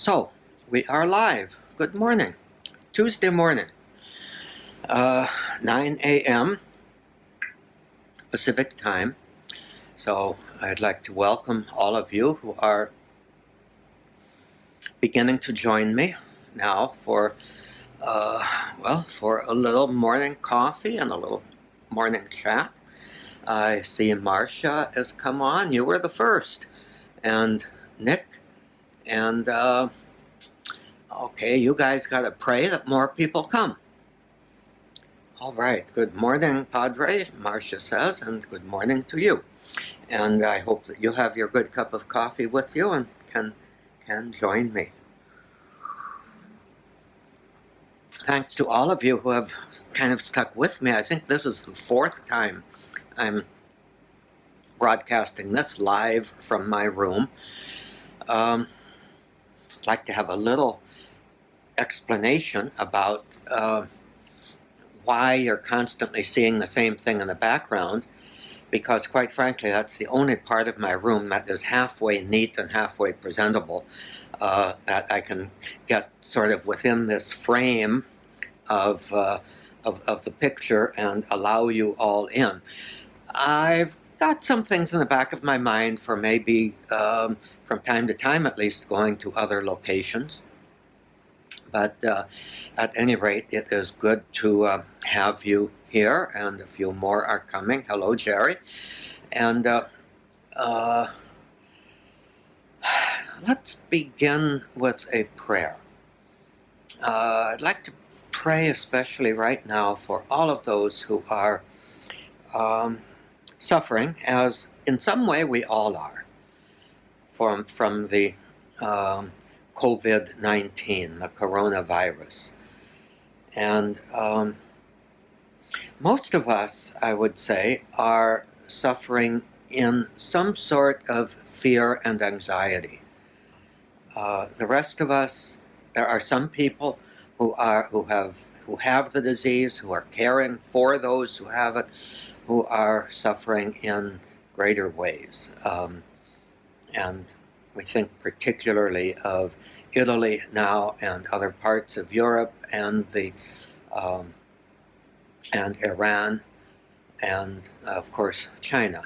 So, we are live. Good morning. Tuesday morning, 9 a.m. Pacific time. So, I'd like to welcome all of you who are beginning to join me now for a little morning coffee and a little morning chat. I see Marcia has come on. You were the first. And Nick. And, okay, you guys got to pray that more people come. All right. Good morning, Padre, Marcia says, and good morning to you. And I hope that you have your good cup of coffee with you and can join me. Thanks to all of you who have kind of stuck with me. I think this is the fourth time I'm broadcasting this live from my room. I'd like to have a little explanation about why you're constantly seeing the same thing in the background, because quite frankly that's the only part of my room that is halfway neat and halfway presentable, that I can get sort of within this frame of the picture and allow you all in. I've got some things in the back of my mind for maybe from time to time at least going to other locations. But at any rate, it is good to have you here, and a few more are coming. Hello, Jerry. And let's begin with a prayer. I'd like to pray especially right now for all of those who are suffering, as in some way we all are, from the COVID-19, the coronavirus. And most of us, I would say, are suffering in some sort of fear and anxiety. The rest of us, there are some people who have the disease, who are caring for those who have it, who are suffering in greater ways. And we think particularly of Italy now, and other parts of Europe, and and Iran, and of course China.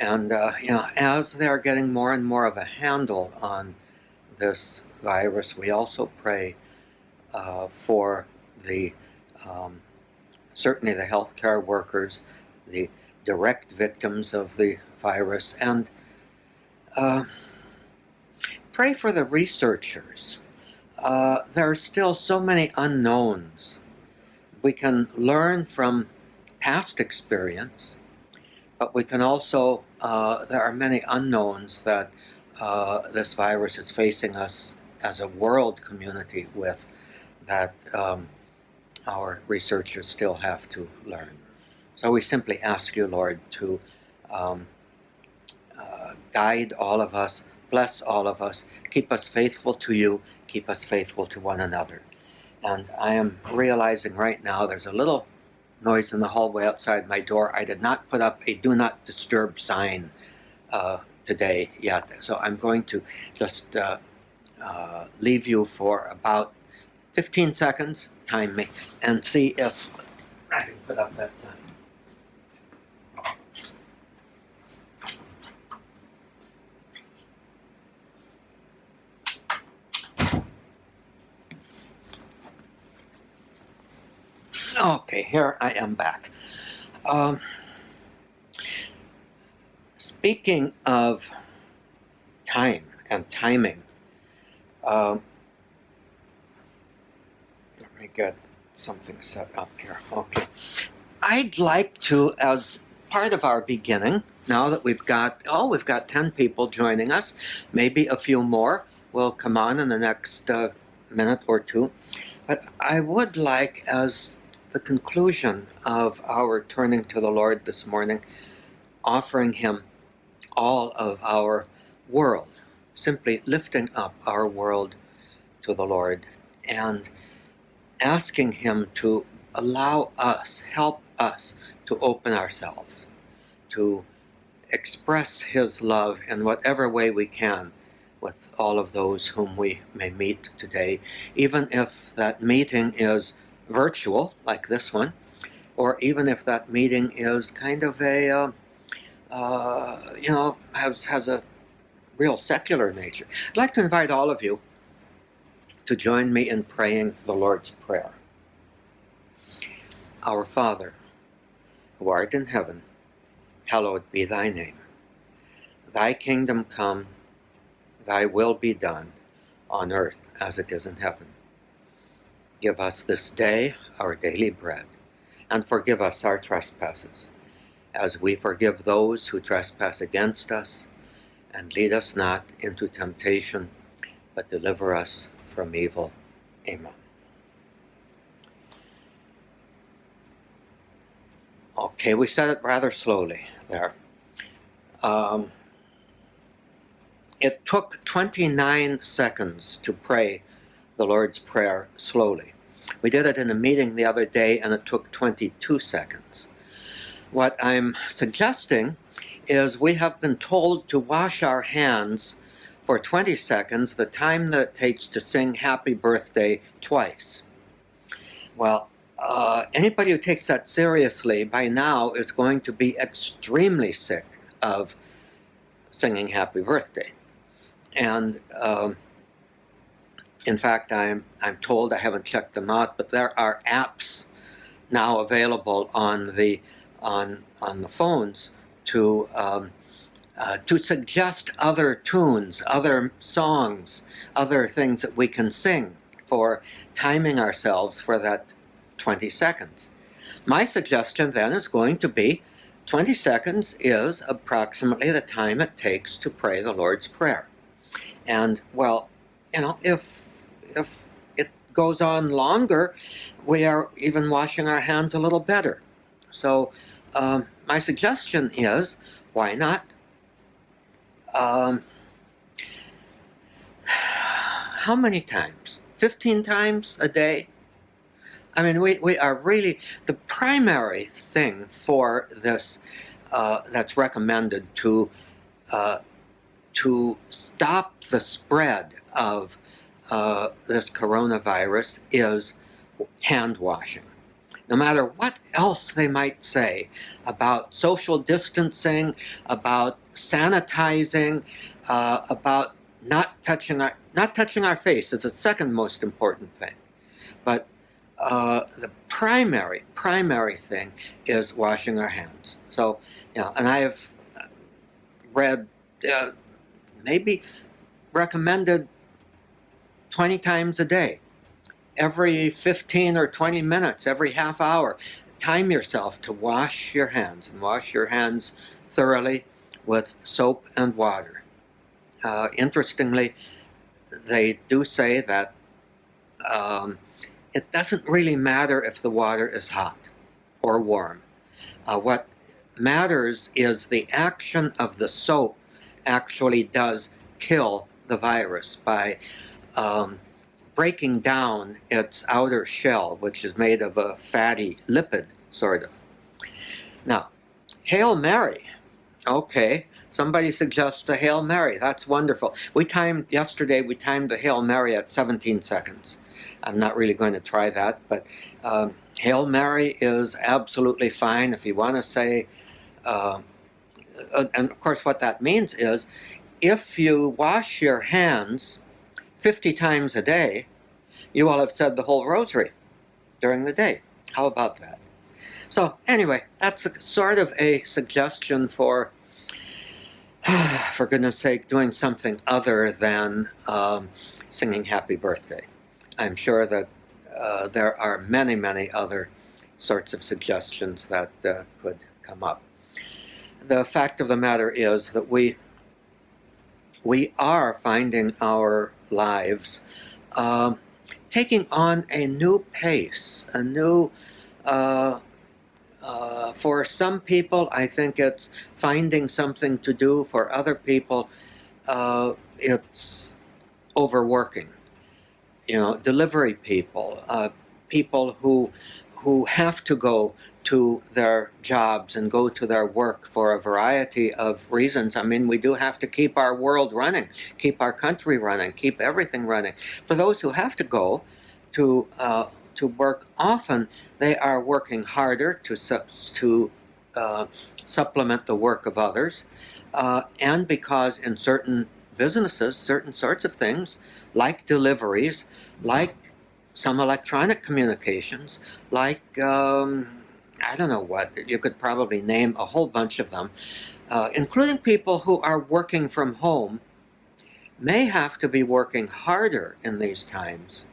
And as they're getting more and more of a handle on this virus, we also pray for certainly the healthcare workers, the direct victims of the virus, and pray for the researchers. There are still so many unknowns. We can learn from past experience, but we can also, there are many unknowns that this virus is facing us as a world community with, that our researchers still have to learn. So we simply ask you, Lord, to guide all of us, bless all of us, keep us faithful to you, keep us faithful to one another. And I am realizing right now there's a little noise in the hallway outside my door. I did not put up a do not disturb sign today yet. So I'm going to just leave you for about 15 seconds, time me, and see if I can put up that sign. Okay, here I am back. Speaking of time and timing, let me get something set up here. Okay. I'd like to, as part of our beginning, now that we've got 10 people joining us, maybe a few more will come on in the next minute or two, but I would like, as the conclusion of our turning to the Lord this morning, offering Him all of our world, simply lifting up our world to the Lord and asking Him to allow us, help us to open ourselves, to express His love in whatever way we can with all of those whom we may meet today, even if that meeting is virtual, like this one, or even if that meeting is kind of a, has a real secular nature. I'd like to invite all of you to join me in praying the Lord's Prayer. Our Father, who art in heaven, hallowed be thy name. Thy kingdom come, thy will be done, on earth as it is in heaven. Give us this day our daily bread, and forgive us our trespasses, as we forgive those who trespass against us. And lead us not into temptation, but deliver us from evil. Amen. Okay, we said it rather slowly there. It took 29 seconds to pray the Lord's Prayer slowly. We did it in a meeting the other day, and it took 22 seconds. What I'm suggesting is we have been told to wash our hands for 20 seconds, the time that it takes to sing Happy Birthday twice. Well, anybody who takes that seriously by now is going to be extremely sick of singing Happy Birthday. And in fact, I'm told, I haven't checked them out, but there are apps now available on the phones to suggest other tunes, other songs, other things that we can sing for timing ourselves for that 20 seconds. My suggestion then is going to be 20 seconds is approximately the time it takes to pray the Lord's Prayer. And, well, if it goes on longer, we are even washing our hands a little better. So my suggestion is, why not? How many times? 15 times a day? I mean, we are really, the primary thing for this that's recommended to stop the spread of this coronavirus is hand washing. No matter what else they might say about social distancing, about sanitizing, about not touching our face is the second most important thing. But the primary thing is washing our hands. So, and I have read, maybe recommended 20 times a day. Every 15 or 20 minutes, every half hour, time yourself to wash your hands, and wash your hands thoroughly with soap and water. Interestingly, they do say that it doesn't really matter if the water is hot or warm. What matters is the action of the soap actually does kill the virus by breaking down its outer shell, which is made of a fatty lipid, sort of. Now, Hail Mary. Okay, somebody suggests a Hail Mary. That's wonderful. Yesterday we timed the Hail Mary at 17 seconds. I'm not really going to try that, but Hail Mary is absolutely fine if you want to say, and of course what that means is, if you wash your hands 50 times a day, you will have said the whole Rosary during the day. How about that? So anyway, that's sort of a suggestion for goodness sake, doing something other than singing Happy Birthday. I'm sure that there are many other sorts of suggestions that could come up. The fact of the matter is that we are finding our lives taking on a new pace, a new, for some people, I think it's finding something to do. For other people, it's overworking. Delivery people, people who have to go to their jobs and go to their work for a variety of reasons. I mean, we do have to keep our world running, keep our country running, keep everything running. For those who have to go to work, often they are working harder to supplement the work of others, and because in certain businesses, certain sorts of things, like deliveries, like some electronic communications, like I don't know what, you could probably name a whole bunch of them, including people who are working from home, may have to be working harder in these times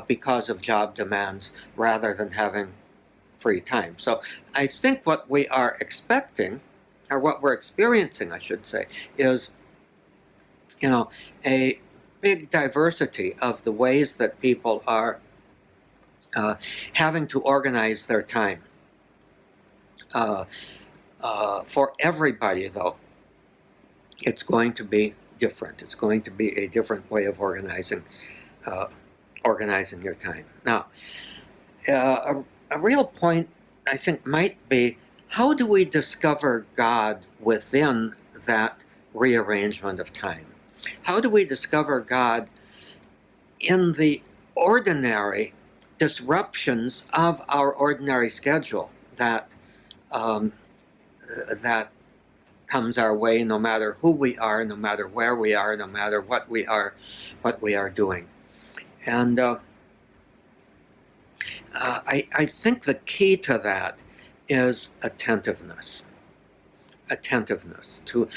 because of job demands rather than having free time. So I think what we are expecting, or what we're experiencing, I should say, is, a big diversity of the ways that people are having to organize their time. For everybody, though, it's going to be different. It's going to be a different way of organizing your time. Now, a real point, I think, might be, how do we discover God within that rearrangement of time? How do we discover God in the ordinary disruptions of our ordinary schedule that that comes our way, no matter who we are, no matter where we are, no matter what we are doing? And I think the key to that is attentiveness to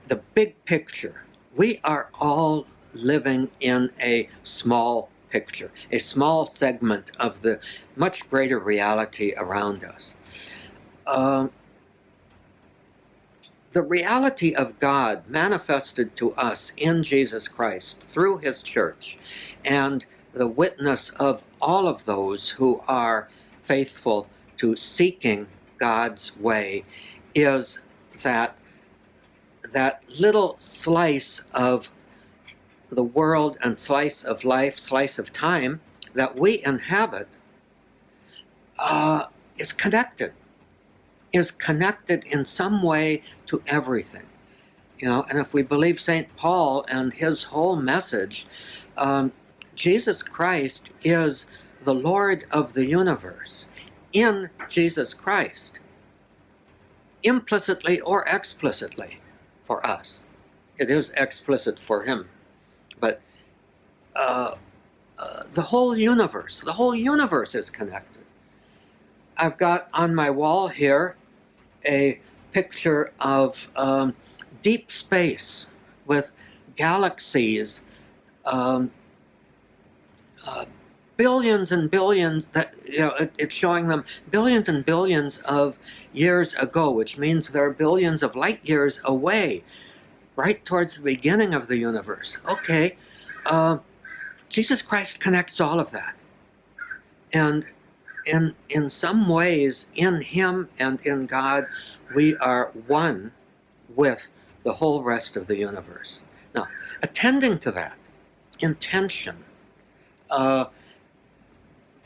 the big picture. We are all living in a small picture, a small segment of the much greater reality around us. The reality of God manifested to us in Jesus Christ through His church, and the witness of all of those who are faithful to seeking God's way, is that little slice of the world and slice of life, slice of time that we inhabit is connected in some way to everything. And if we believe St. Paul and his whole message, Jesus Christ is the Lord of the universe. In Jesus Christ, implicitly or explicitly for us. It is explicit for him. But the whole universe is connected. I've got on my wall here a picture of deep space with galaxies, billions and billions, it's showing them billions and billions of years ago, which means they're billions of light years away, right towards the beginning of the universe. Okay, Jesus Christ connects all of that. And in some ways, in Him and in God, we are one with the whole rest of the universe. Now, attending to that, intention,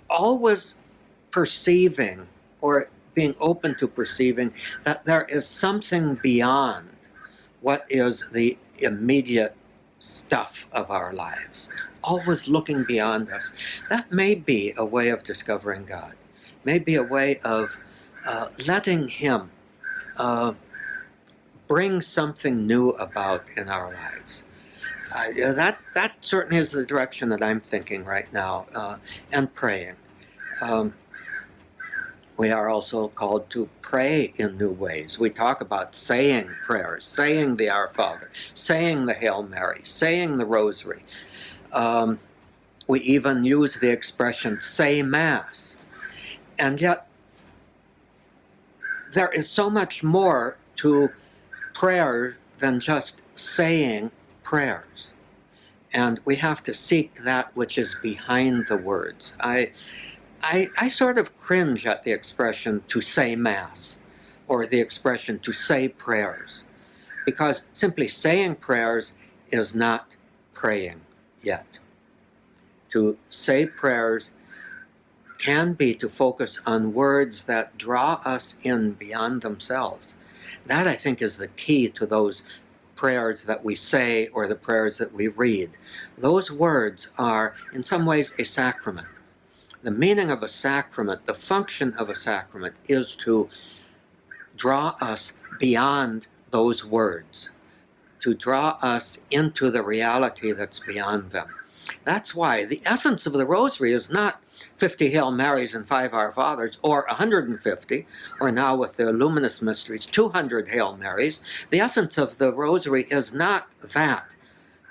always perceiving or being open to perceiving that there is something beyond what is the immediate stuff of our lives. Always looking beyond us. That may be a way of discovering God. May be a way of letting Him bring something new about in our lives. That certainly is the direction that I'm thinking right now, and praying. We are also called to pray in new ways. We talk about saying prayers, saying the Our Father, saying the Hail Mary, saying the Rosary. We even use the expression, say Mass. And yet, there is so much more to prayer than just saying prayers. And we have to seek that which is behind the words. I sort of cringe at the expression to say Mass, or the expression to say prayers, because simply saying prayers is not praying yet. To say prayers can be to focus on words that draw us in beyond themselves. That, I think, is the key to those prayers that we say or the prayers that we read. Those words are, in some ways, a sacrament. The meaning of a sacrament, the function of a sacrament, is to draw us beyond those words, to draw us into the reality that's beyond them. That's why the essence of the Rosary is not 50 Hail Marys and 5 Our Fathers, or 150, or now with the luminous mysteries, 200 Hail Marys. The essence of the Rosary is not that.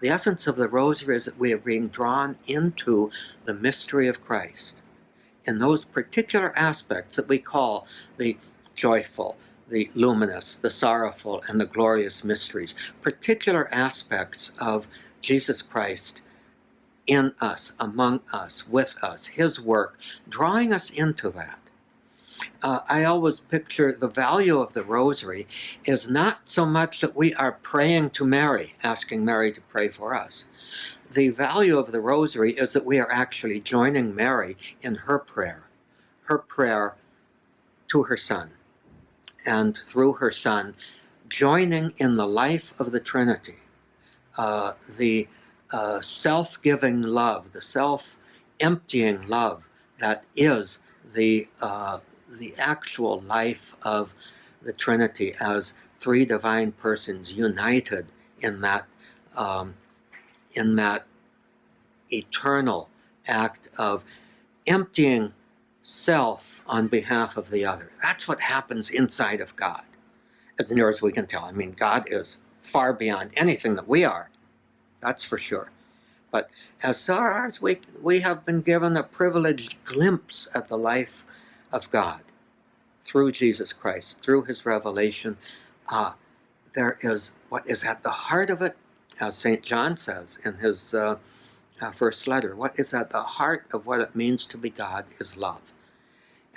The essence of the Rosary is that we are being drawn into the mystery of Christ in those particular aspects that we call the joyful, the luminous, the sorrowful, and the glorious mysteries. Particular aspects of Jesus Christ in us, among us, with us, his work, drawing us into that. I always picture the value of the Rosary is not so much that we are praying to Mary, asking Mary to pray for us. The value of the Rosary is that we are actually joining Mary in her prayer to her Son, and through her Son, joining in the life of the Trinity, the self-giving love, the self-emptying love that is the actual life of the Trinity as three divine persons united in that eternal act of emptying self on behalf of the other. That's what happens inside of God, as near as we can tell. I mean, God is far beyond anything that we are. That's for sure. But as far as we have been given a privileged glimpse at the life of God through Jesus Christ, through his revelation, there is what is at the heart of it, as St. John says in his first letter, what is at the heart of what it means to be God is love.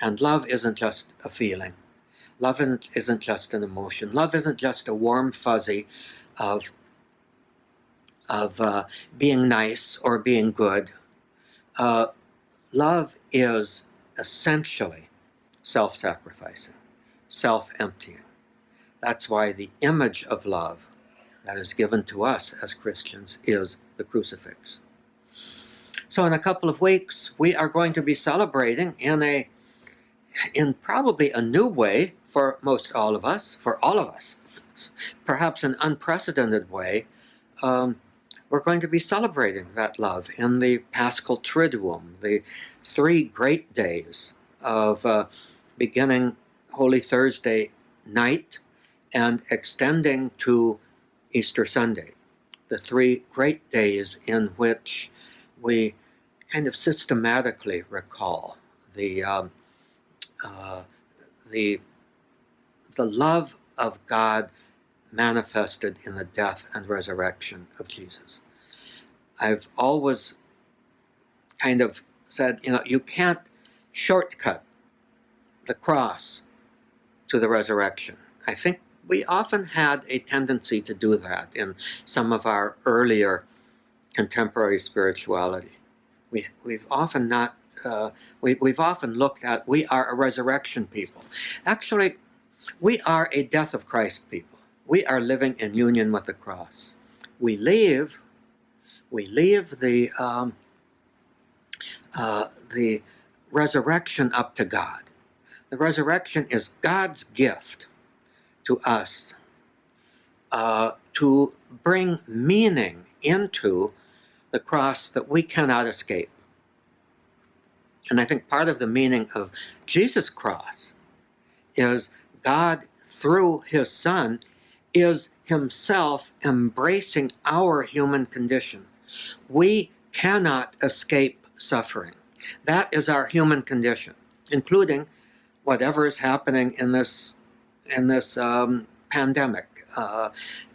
And love isn't just a feeling. Love isn't just an emotion. Love isn't just a warm fuzzy of being nice or being good. Love is essentially self-sacrificing, self-emptying. That's why the image of love that is given to us as Christians is the crucifix. So in a couple of weeks, we are going to be celebrating in probably a new way for most all of us, perhaps an unprecedented way. We're going to be celebrating that love in the Paschal Triduum, the 3 great days of beginning Holy Thursday night and extending to Easter Sunday. The 3 great days in which we kind of systematically recall the love of God manifested in the death and resurrection of Jesus. I've always kind of said, you can't shortcut the cross to the resurrection. I think we often had a tendency to do that in some of our earlier contemporary spirituality. We've often not we've often looked at, we are a resurrection people. Actually, we are a death of Christ people. We are living in union with the cross. We leave the resurrection up to God. The resurrection is God's gift to us to bring meaning into the cross that we cannot escape. And I think part of the meaning of Jesus' cross is God, through his Son, is himself embracing our human condition. We cannot escape suffering. That is our human condition, including whatever is happening in this pandemic,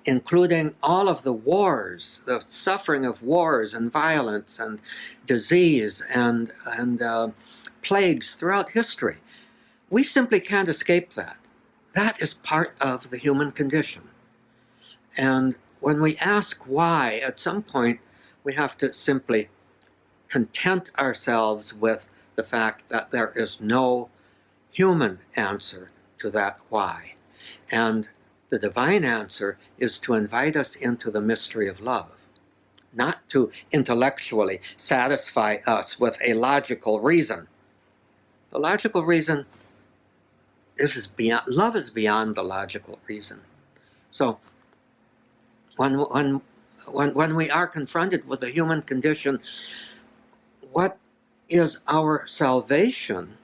including all of the wars, the suffering of wars and violence and disease and plagues throughout history. We simply can't escape that. That is part of the human condition. And when we ask why, at some point we have to simply content ourselves with the fact that there is no human answer to that why. And the divine answer is to invite us into the mystery of love, not to intellectually satisfy us with a logical reason. The logical reason is beyond, love is beyond the logical reason. So when we are confronted with the human condition, what is our salvation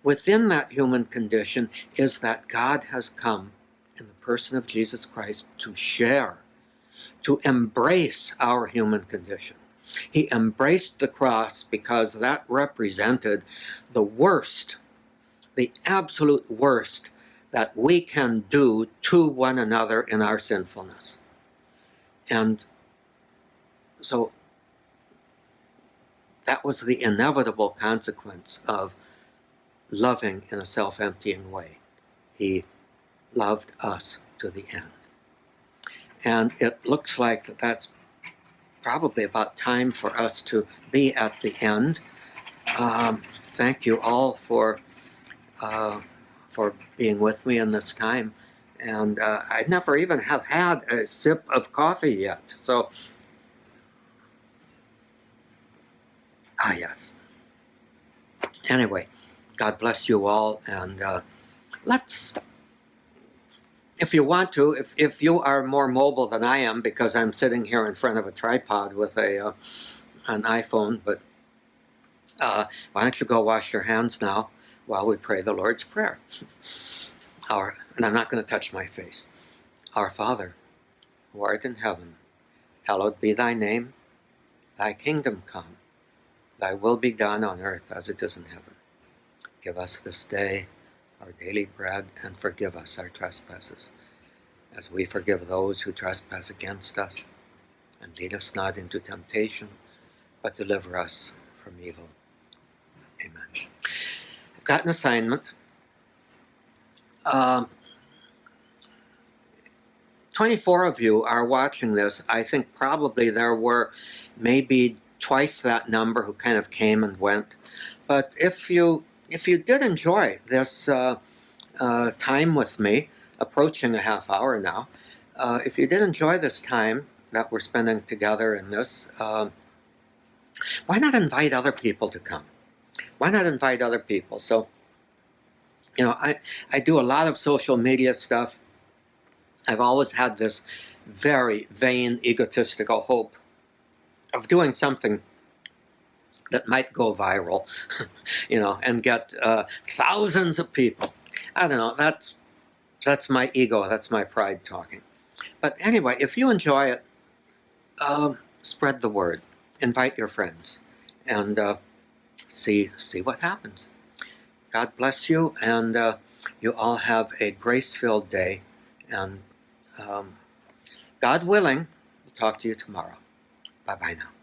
within that human condition is that God has come in the person of Jesus Christ to share, to embrace our human condition. He embraced the cross because that represented the worst, the absolute worst that we can do to one another in our sinfulness. And so that was the inevitable consequence of loving in a self-emptying way. He loved us to the end. And it looks like that's probably about time for us to be at the end. Thank you all for being with me in this time. And I never even have had a sip of coffee yet. So, yes. Anyway, God bless you all. And let's, if you want to, if you are more mobile than I am, because I'm sitting here in front of a tripod with an iPhone, but why don't you go wash your hands now while we pray the Lord's Prayer. And I'm not going to touch my face. Our Father, who art in heaven, hallowed be thy name. Thy kingdom come. Thy will be done on earth as it is in heaven. Give us this day our daily bread, and forgive us our trespasses, as we forgive those who trespass against us. And lead us not into temptation, but deliver us from evil. Amen. I've got an assignment. 24 of you are watching this. I think probably there were maybe twice that number who kind of came and went. But if you did enjoy this time with me, approaching a half hour now, if you did enjoy this time that we're spending together in this, why not invite other people to come? Why not invite other people? So, I do a lot of social media stuff. I've always had this very vain, egotistical hope of doing something that might go viral, and get thousands of people. I don't know, that's my ego, that's my pride talking. But anyway, if you enjoy it, spread the word, invite your friends, and see what happens. God bless you, and you all have a grace-filled day, and God willing, we'll talk to you tomorrow. Bye-bye now.